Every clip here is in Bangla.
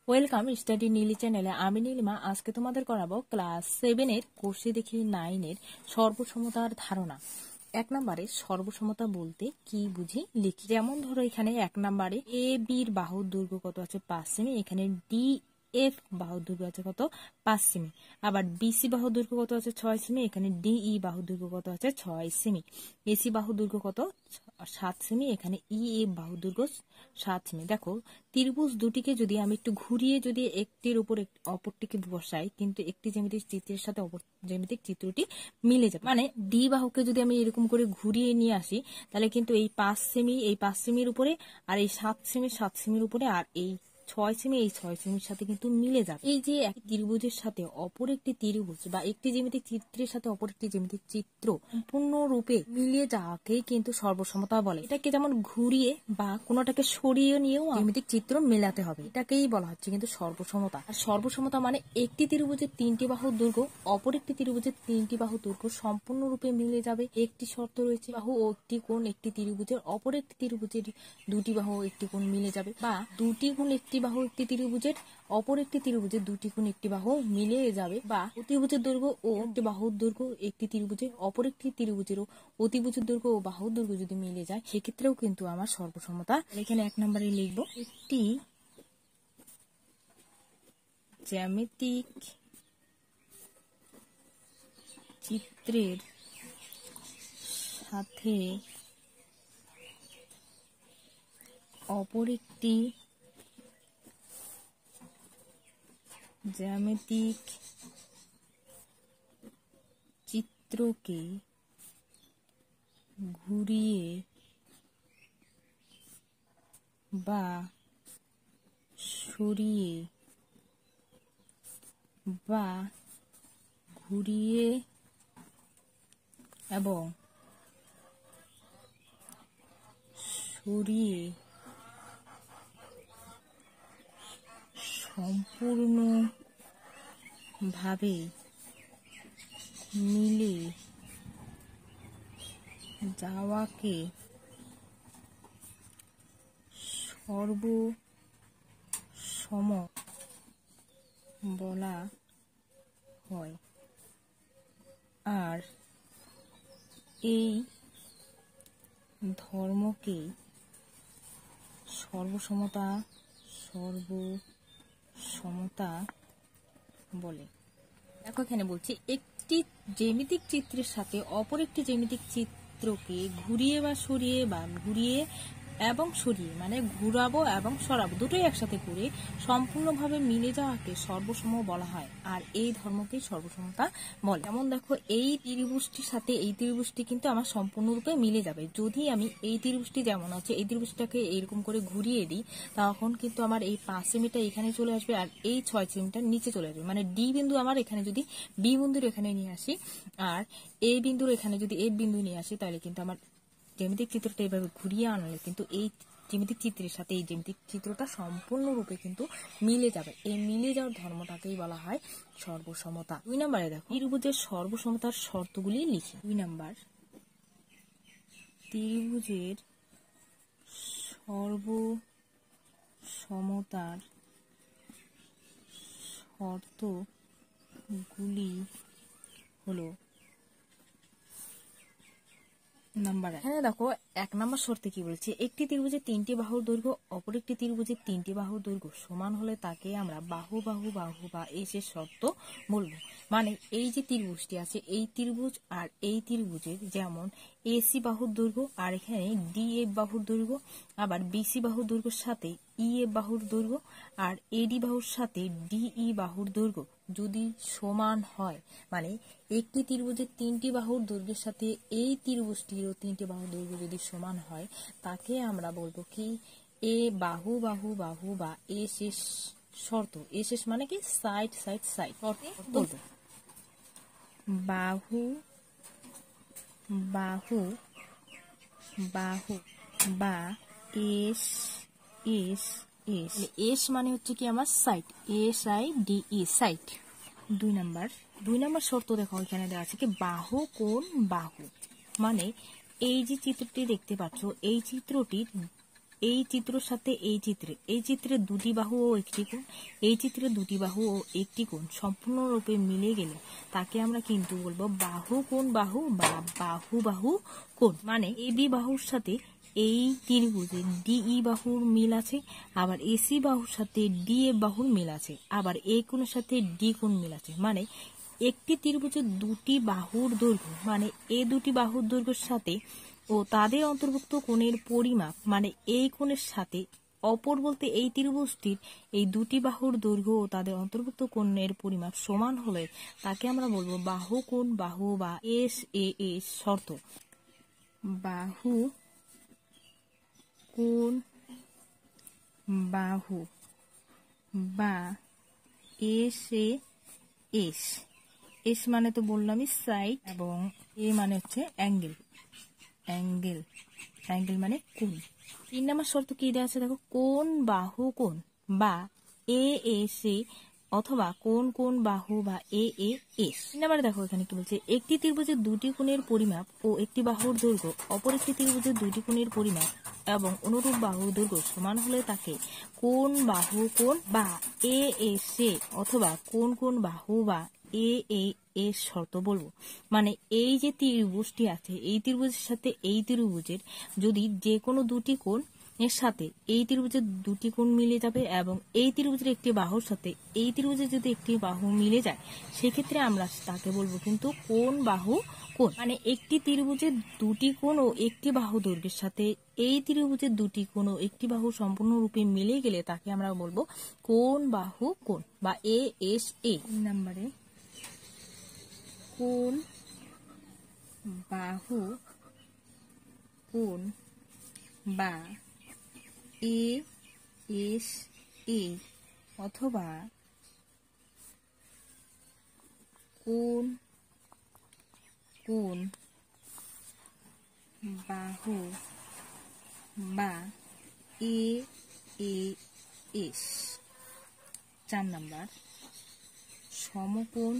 ওয়েলকাম স্টাডি নীলি চ্যানেলে। আমি নীলিমা আজকে তোমাদের করাবো ক্লাস 7 এর কোর্সে দেখি 9 এর সর্বসমতার ধারণা। 1 নম্বরে সর্বসমতা বলতে কি বুঝি লিখি। যেমন ধরো এখানে 1 নম্বরে এ বির বাহুর দৈর্ঘ্য কত আছে 5 সেমি, এখানে ডি এফ বাহুর দৈর্ঘ্য আছে কত 5 সেমি, আবার বিসি বাহুর দৈর্ঘ্য কত আছে 6 সেমি, এখানে ডিই বাহুর দৈর্ঘ্য কত আছে 6 সেমি, এসি বাহুর দৈর্ঘ্য কত 7 সেমি, এখানে ইএফ বাহুর দৈর্ঘ্য 7 সেমি। দেখো ত্রিভুজ দুটিকে যদি আমি একটু ঘুরিয়ে যদি একটির উপর অপরটিকে বসাই, কিন্তু একটি জ্যামিতিক চিত্রের সাথে অপর জ্যামিতিক চিত্রটি মিলে যাবে। মানে ডি বাহুকে যদি আমি এরকম করে ঘুরিয়ে নিয়ে আসি, তাহলে কিন্তু এই 5 সেমি এই 5 সেমির উপরে, আর এই 7 সেমির উপরে, আর এই 6 সেমি এই 6 সেমির সাথে কিন্তু মিলে যাবে। এই যে এক ত্রিভুজের সাথে অপর একটি ত্রিভুজ বা একটি জ্যামিতিক চিত্রের সাথে অপর একটি জ্যামিতিক চিত্র সম্পূর্ণরূপে মিলিয়ে যাওয়াকে কিন্তু সর্বসমতা বলে। এটাকে যেমন ঘুরিয়ে বা কোনোটাকে সরিয়ে নিয়েও জ্যামিতিক চিত্র মেলাতে হবে, এটাকেই বলা হচ্ছে কিন্তু সর্বসমতা। আর সর্বসমতা মানে একটি ত্রিভুজের 3টি বাহুর দৈর্ঘ্য অপর একটি ত্রিভুজের 3টি বাহুর দৈর্ঘ্য সম্পূর্ণরূপে মিলে যাবে। একটি শর্ত রয়েছে, বাহু ও একটি কোণ একটি ত্রিভুজের অপর একটি ত্রিভুজের 2টি বাহু একটি কোণ মিলে যাবে, বা 2টি গুণ একটি বাহু একটি ত্রিভুজের অপর একটি ত্রিভুজের 2টি গুণ একটি বাহু মিলে যাবে, বা অতিভুজের দৈর্ঘ্য ও একটি বাহুর দৈর্ঘ্য একটি ত্রিভুজের অপর একটি ত্রিভুজের অতিভুজের দৈর্ঘ্য ও বাহুর দৈর্ঘ্য যদি মিলে যায়, সেক্ষেত্রেও কিন্তু আমার সর্বসমতা। এখানে 1 নম্বরে লিখব একটি জ্যামিতিক চিত্রের সাথে অপর একটি জ্যামিতিক চিত্রকে ঘুরিয়ে বা সরিয়ে বা ঘুরিয়ে এবং সরিয়ে সম্পূর্ণভাবে মিলে যাওয়াকে সর্বসম বলা হয়। আর এই ধর্মকে সর্বসমতা বলে। দেখো এখানে বলছি একটি জ্যামিতিক চিত্রের সাথে অপর একটি জ্যামিতিক চিত্রকে ঘুরিয়ে বা সরিয়ে বা ঘুরিয়ে এবং সরিয়ে মানে ঘুরাবো এবং সরাবো দুটোই একসাথে করে সম্পূর্ণভাবে মিলে যাওয়াকে সর্বসম বলা হয়। আর এই ধর্মকে সর্বসমতা বলে। যেমন দেখো এই ত্রিভুজটির সাথে এই ত্রিভুজটি কিন্তু আমার সম্পূর্ণরূপে মিলে যাবে। যদি আমি এই ত্রিভুজটি যেমন আছে এই ত্রিভুজটাকে এইরকম করে ঘুরিয়ে দিই, তখন কিন্তু আমার এই 5 সেমিটা এখানে চলে আসবে আর এই 6 সেমিটা নিচে চলে আসবে। মানে ডি বিন্দু আমার এখানে যদি বি বিন্দুর এখানে নিয়ে আসি আর এ বিন্দুর এখানে যদি এফ বিন্দু নিয়ে আসি, তাহলে কিন্তু আমার জ্যামিতিক চিত্রটা এভাবে ঘুরিয়ে আনলে কিন্তু এই জ্যামিতিক চিত্রের সাথে এই জ্যামিতিক চিত্রটা সম্পূর্ণরূপে কিন্তু মিলে যাবে। এই মিলে যাওয়ার ধর্মটাকেই বলা হয় সর্বসমতা। 2 নম্বরে দেখো ত্রিভুজের সর্বসমতার শর্তগুলি লিখি। 2 নম্বর ত্রিভুজের সর্বসমতার শর্তগুলি হলো নাম্বার। এখানে দেখো 1 নম্বর শর্তে কি বলছে, একটি ত্রিভুজের 3টি বাহুর দৈর্ঘ্য অপর একটি ত্রিভুজের 3টি বাহুর দৈর্ঘ্য সমান হলে তাকে আমরা বাহু বা এসের শর্ত বলবো। মানে এই যে ত্রিভুজটি আছে এই ত্রিভুজ আর এই ত্রিভুজের যেমন এসি বাহুর দৈর্ঘ্য আর এখানে ডিএফ বাহুর দৈর্ঘ্য, আবার বিসি বাহুর দৈর্ঘ্যের সাথে ইএফ বাহুর দৈর্ঘ্য আর এডি বাহুর সাথে ডিই বাহুর দৈর্ঘ্য যদি সমান হয়, মানে একটি ত্রিভুজের 3টি বাহুর দৈর্ঘ্যের সাথে এই ত্রিভুজটিরও 3টি বাহুর দৈর্ঘ্য যদি সমান হয়, তাকে আমরা বলবো কি এ বাহু বা এস এস শর্ত। এস এস মানে কি সাইড বলবো বাহু বা এস এস এস। এস মানে হচ্ছে কি আমার সাইড, SIDE সাইড। 2 নম্বর শর্ত দেখো এখানে দেওয়া আছে কি বাহু কোণ বাহু। মানে এই যে চিত্রটি দেখতে পাচ্ছ এই চিত্রটির এই চিত্রের সাথে এই চিত্রে দুটি বাহু ও একটি কোণ, এই চিত্রে দুটি বাহু ও একটি কোণ সম্পূর্ণরূপে মিলে গেলে তাকে আমরা কিন্তু বলবো বাহু কোণ বাহু বা বাহু বাহু কোণ। মানে এবি বাহুর সাথে এই ত্রিভুজের ডিই বাহুর মিল আছে, আবার এসি বাহুর সাথে ডিএ বাহুর মিল আছে, আবার এই কোণের সাথে ডি কোণ মিল আছে। মানে একটি ত্রিভুজের দুটি বাহুর দৈর্ঘ্য, মানে এই দুটি বাহুর দৈর্ঘ্যের সাথে ও তাদের অন্তর্ভুক্ত কোণের পরিমাপ, মানে এই কোণের সাথে অপর বলতে এই ত্রিভুজটির এই দুটি বাহুর দৈর্ঘ্য ও তাদের অন্তর্ভুক্ত কোণের পরিমাপ সমান হলে তাকে আমরা বলবো বাহু কোণ বাহু বা এস এ এস শর্ত। বাহু কোণ বাহু বা এস এ এস। এস মানে তো বললামই সাইড, এবং এ মানে হচ্ছে অ্যাঙ্গেল। অ্যাঙ্গেল অ্যাঙ্গেল মানে কোণ। 3 নম্বর শর্ত কি দেওয়া আছে দেখো, কোণ বাহু কোণ বা এ এস এ অথবা কোণ কোণ বাহু বা এ এ এস। 3 নম্বরে দেখো এখানে কি বলছে, একটি ত্রিভুজের দুটি কোণের পরিমাপ ও একটি বাহুর দৈর্ঘ্য অপর একটি ত্রিভুজের দুটি কোণের পরিমাপ এবং অনুরূপ বাহুর দৈর্ঘ্য সমান হলে তাকে কোণ বাহু কোণ বা এ এস এ অথবা কোণ কোণ বাহু বা এ এ এর শর্ত বলবো। মানে এই যে ত্রিভুজটি আছে এই ত্রিভুজের সাথে এই ত্রিভুজের যদি যে কোনো দুটি কোণ এর সাথে এই ত্রিভুজের দুটি কোণ মিলে যাবে এবং এই ত্রিভুজের একটি বাহুর সাথে এই ত্রিভুজের যদি একটি বাহু মিলে যায় সেক্ষেত্রে আমরা তাকে বলবো কিন্তু কোণ বাহু কোণ। মানে একটি ত্রিভুজের দুটি কোণ ও একটি বাহু দৈর্ঘ্যের সাথে এই ত্রিভুজের দুটি কোণ ও একটি বাহু সম্পূর্ণরূপে মিলে গেলে তাকে আমরা বলবো কোণ বাহু কোণ বা এ এস এ। 3 নম্বরে কোণ বাহু কোণ বা এ এস এ অথবা কোণ কোণ বাহু বা এ এ এস। 4 নম্বর সমকোণ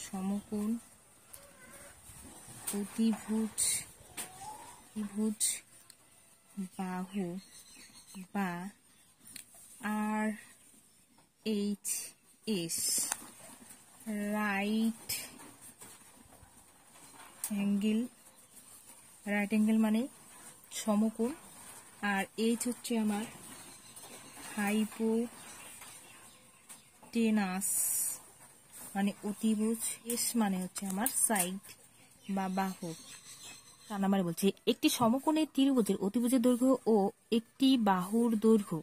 সমকোণ অতিভুজ বাহু বা আর এইচ এস। রাইট অ্যাঙ্গেল মানে সমকোণ, আর এইচ হচ্ছে আমার হাইপোটেনাস মানে অতিভুজ, এস মানে হচ্ছে আমার সাইড বা বাহু। 4 নম্বরে বলছে একটি সমকোণের ত্রিভুজের অতিভুজের দৈর্ঘ্য ও একটি বাহুর দৈর্ঘ্য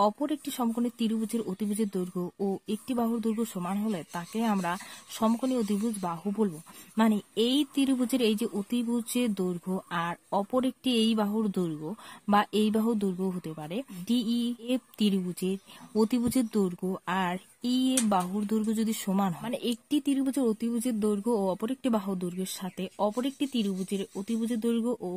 অপর একটি সমকোণের ত্রিভুজের অতিভুজের দৈর্ঘ্য ও একটি বাহুর দৈর্ঘ্য সমান হলে তাকে আমরা সমকোণী অতিভুজ বাহু বলবো। মানে এই ত্রিভুজের এই যে অতিভুজের দৈর্ঘ্য আর অপর একটি এই বাহুর দৈর্ঘ্য বা এই বাহুর দৈর্ঘ্য হতে পারে ডিই এফ ত্রিভুজের অতিভুজের দৈর্ঘ্য আর ই এ বাহুর দৈর্ঘ্য যদি সমান হয়, মানে একটি ত্রিভুজের অতিভুজের দৈর্ঘ্য ও অপর একটি বাহুর দৈর্ঘ্যের সাথে অপর একটি ত্রিভুজের অতিভুজের দৈর্ঘ্য ও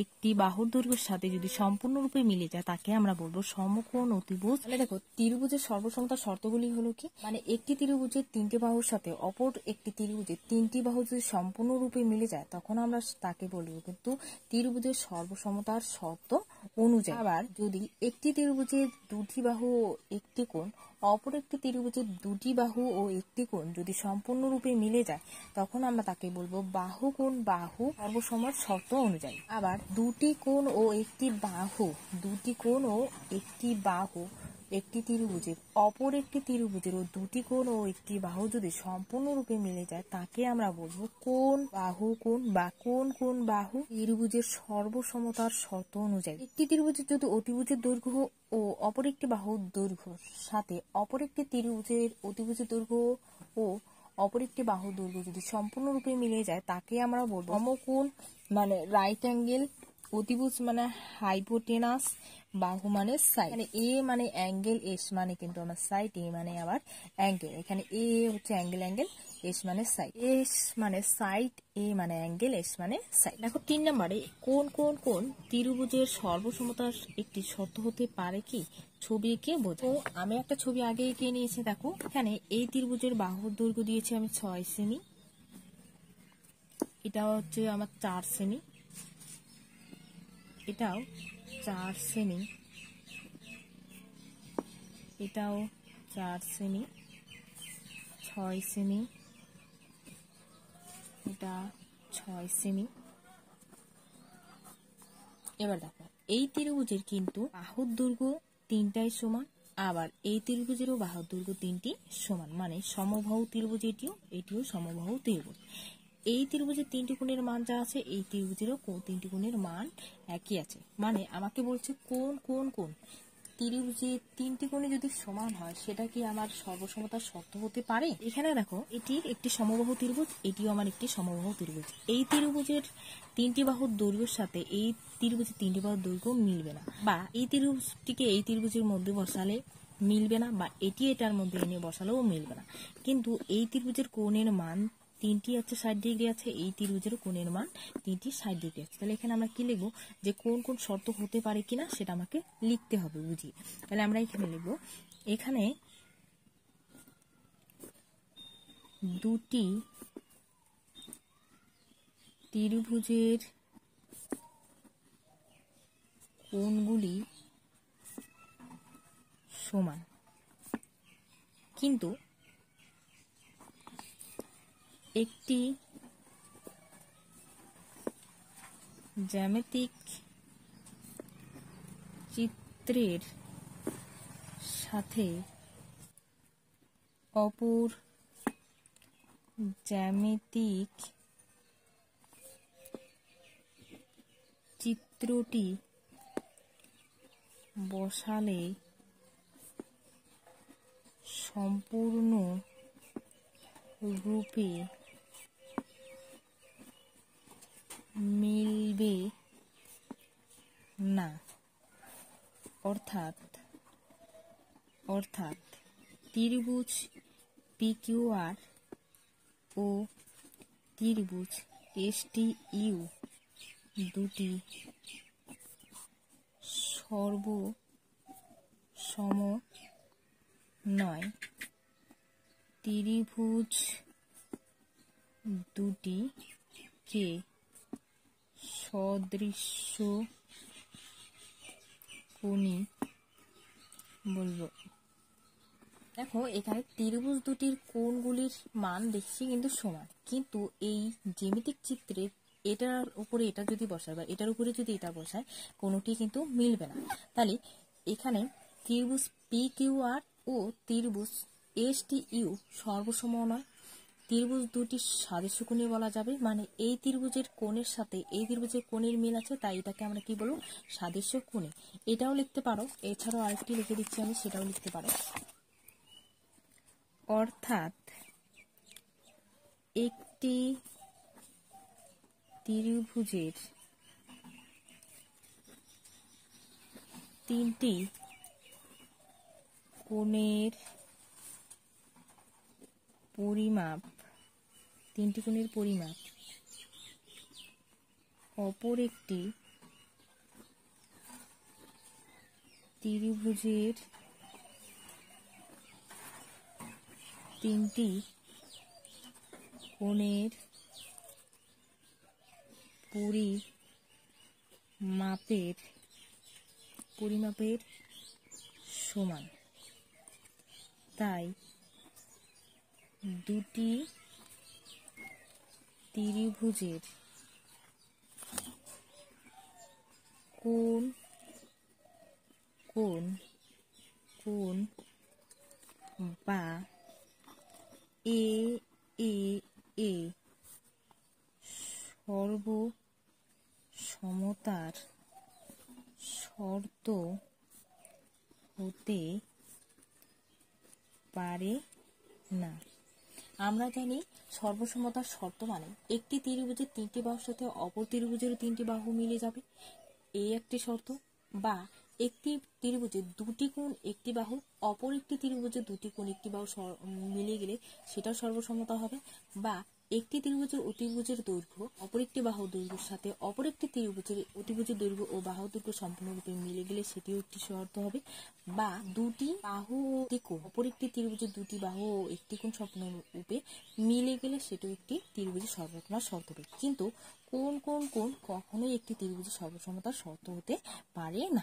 একটি বাহুর দৈর্ঘ্যের সাথে যদি সম্পূর্ণরূপে মিলে যায় তাকে আমরা বলবো সমকোণ অতিভুজ। তাহলে দেখো ত্রিভুজের সর্বসমতার শর্তগুলি হলো কি, মানে একটি ত্রিভুজের 3টি বাহুর সাথে অপর একটি ত্রিভুজের 3টি বাহু যদি সম্পূর্ণরূপে মিলে যায় তখন আমরা তাকে বলবো কিন্তু ত্রিভুজের সর্বসমতার শর্ত অনুযায়ী। আবার যদি একটি ত্রিভুজের দুটি বাহু ও একটি কোণ অপর একটি ত্রিভুজের দুটি বাহু ও একটি কোণ যদি সম্পূর্ণরূপে মিলে যায় তখন আমরা তাকে বলবো বাহু কোণ বাহু সর্বসমতার শর্ত অনুযায়ী। আবার দুটি কোণ ও একটি বাহু একটি ত্রিভুজের অপর একটি ত্রিভুজের ও দুটি কোণ ও একটি বাহু যদি সম্পূর্ণরূপে মিলে যায় তাকে আমরা বলবো কোণ বাহু কোণ বা কোণ কোণ বাহু ত্রিভুজের সর্বসমতার শর্ত অনুযায়ী। একটি ত্রিভুজের যদি অতিভুজের দৈর্ঘ্য ও অপর একটি বাহুর দৈর্ঘ্য সাথে অপর একটি ত্রিভুজের অতিভুজের দৈর্ঘ্য ও অপর একটি বাহুর দৈর্ঘ্য যদি সম্পূর্ণরূপে মিলে যায় তাকে আমরা বলবো সমকোণ মানে রাইট অ্যাঙ্গেল, অতিভুজ মানে হাইপোটেনাস, বাহু মানে সাইড। মানে এ মানে অ্যাঙ্গেল, এস মানে কিন্তু আমার সাইড, এ মানে আবার অ্যাঙ্গেল। এখানে এ হচ্ছে অ্যাঙ্গেল, এস মানে সাইড, এস মানে সাইড, এ মানে অ্যাঙ্গেল, এস মানে সাইড। দেখো 3 নম্বরে কোন ত্রিভুজের সর্বসমতার একটি শর্ত হতে পারে কি ছবি এঁকে বোঝো। আমি একটা ছবি আগে এঁকে নিয়েছি, দেখো এখানে এই ত্রিভুজের বাহুর দৈর্ঘ্য দিয়েছি আমি 6 সেমি, এটা হচ্ছে আমার 4 সেমি, এটাও 4 সেমি, এটাও 4 সেমি, 6 সেমি, এটা 6 সেমি। এবার দেখো এই ত্রিভুজের কিন্তু বাহুর দৈর্ঘ্য তিনটাই সমান, আবার এই ত্রিভুজেরও বাহুর দৈর্ঘ্য তিনটি সমান, মানে সমবাহু ত্রিভুজ এটিও সমবাহু ত্রিভুজ। এই ত্রিভুজের তিনটি কোণের মান যা আছে এই ত্রিভুজেরও তিনটি কোণের মান একই আছে। মানে আমাকে বলছে কোন কোন কোণ ত্রিভুজের তিনটি কোণে যদি সমান হয় সেটা কি আমার সর্বসমতার শর্ত হতে পারে? এখানে দেখো এটির একটি সমবাহু ত্রিভুজ, এটিও আমার একটি সমবাহু ত্রিভুজ। এই ত্রিভুজের তিনটি বাহুর দৈর্ঘ্যের সাথে এই ত্রিভুজের তিনটি বাহুর দৈর্ঘ্য মিলবে না, বা এই ত্রিভুজটিকে এই ত্রিভুজের মধ্যে বসালে মিলবে না, বা এটি এটার মধ্যে এনে বসালেও মিলবে না। কিন্তু এই ত্রিভুজের কোণের মান তিনটি আছে 60 ডিগ্রি আছে, এই ত্রিভুজের কোণের মান তিনটি 60 ডিগ্রি আছে। তাহলে এখানে আমরা কি লিখবো, যে কোন কোন শর্ত হতে পারে কিনা সেটা আমাকে লিখতে হবে বুঝিয়ে। তাহলে আমরা এখানে লিখবো, এখানে দুটি ত্রিভুজের কোণগুলি সমান, কিন্তু একটি জ্যামিতিক চিত্রের সাথে অপর জ্যামিতিক চিত্রটি বসালে সম্পূর্ণ রূপে মিলবে না। অর্থাৎ ত্রিভুজ PQR ও ত্রিভুজ STU দুটি সর্বসম নয়। ত্রিভুজ দুটিকে সদৃশ্য কোণী বলবো। দেখো এখানে ত্রিভুজ দুটির কোণগুলির মান দেখছি কিন্তু সমান, কিন্তু এই জ্যামিতিক চিত্রের এটার উপরে এটা যদি বসায় বা এটার উপরে যদি এটা বসায় কোনোটি কিন্তু মিলবে না। তাহলে এখানে ত্রিভুজ PQR ও ত্রিভুজ STU সর্বসম নয়, ত্রিভুজ দুটি সাদৃশ্যকোণী বলা যাবে, মানে এই ত্রিভুজের কোণের সাথে এই ত্রিভুজের কোণের মিল আছে, তাই এটাকে আমরা কি বলবো, সাদৃশ্যকোণী। এটাও লিখতে পারো, এছাড়াও আরেকটি লিখে দিচ্ছি আমি, সেটাও লিখতে পারো। অর্থাৎ একটি ত্রিভুজের তিনটি কোণের পরিমাপ অপর একটি ত্রিভুজের তিনটি কোণের পরিমাপের সমান। তাই দুটি ত্রিভুজের কোণ বা এ সর্বসমতার শর্ত হতে পারে না। আমরা জানি সর্বসমতার শর্ত মানে একটি ত্রিভুজের তিনটি বাহুর সাথে অপর ত্রিভুজের তিনটি বাহু মিলে যাবে, এই একটি শর্ত। বা একটি ত্রিভুজের দুটি কোণ একটি বাহু, অপর একটি ত্রিভুজের দুটি কোণ একটি বাহু মিলে গেলে সেটাও সর্বসমতা হবে। বা একটি ত্রিভুজের অতিভুজের দৈর্ঘ্য অপর একটি বাহুর দৈর্ঘ্যের সাথে অপর একটি ত্রিভুজের অতিভুজের দৈর্ঘ্য ও বাহুর দৈর্ঘ্য সম্পূর্ণরূপে মিলে গেলে সেটিও একটি শর্ত হবে। বা দুটি বাহু ও একটি কোণ অপর একটি ত্রিভুজের দুটি বাহু ও একটি কোণ সম্পূর্ণরূপে মিলে গেলে সেটিও একটি ত্রিভুজের সর্বসমতার শর্ত হবে। কিন্তু কোন কোন কোণ কখনোই একটি ত্রিভুজের সর্বসমতার শর্ত হতে পারে না।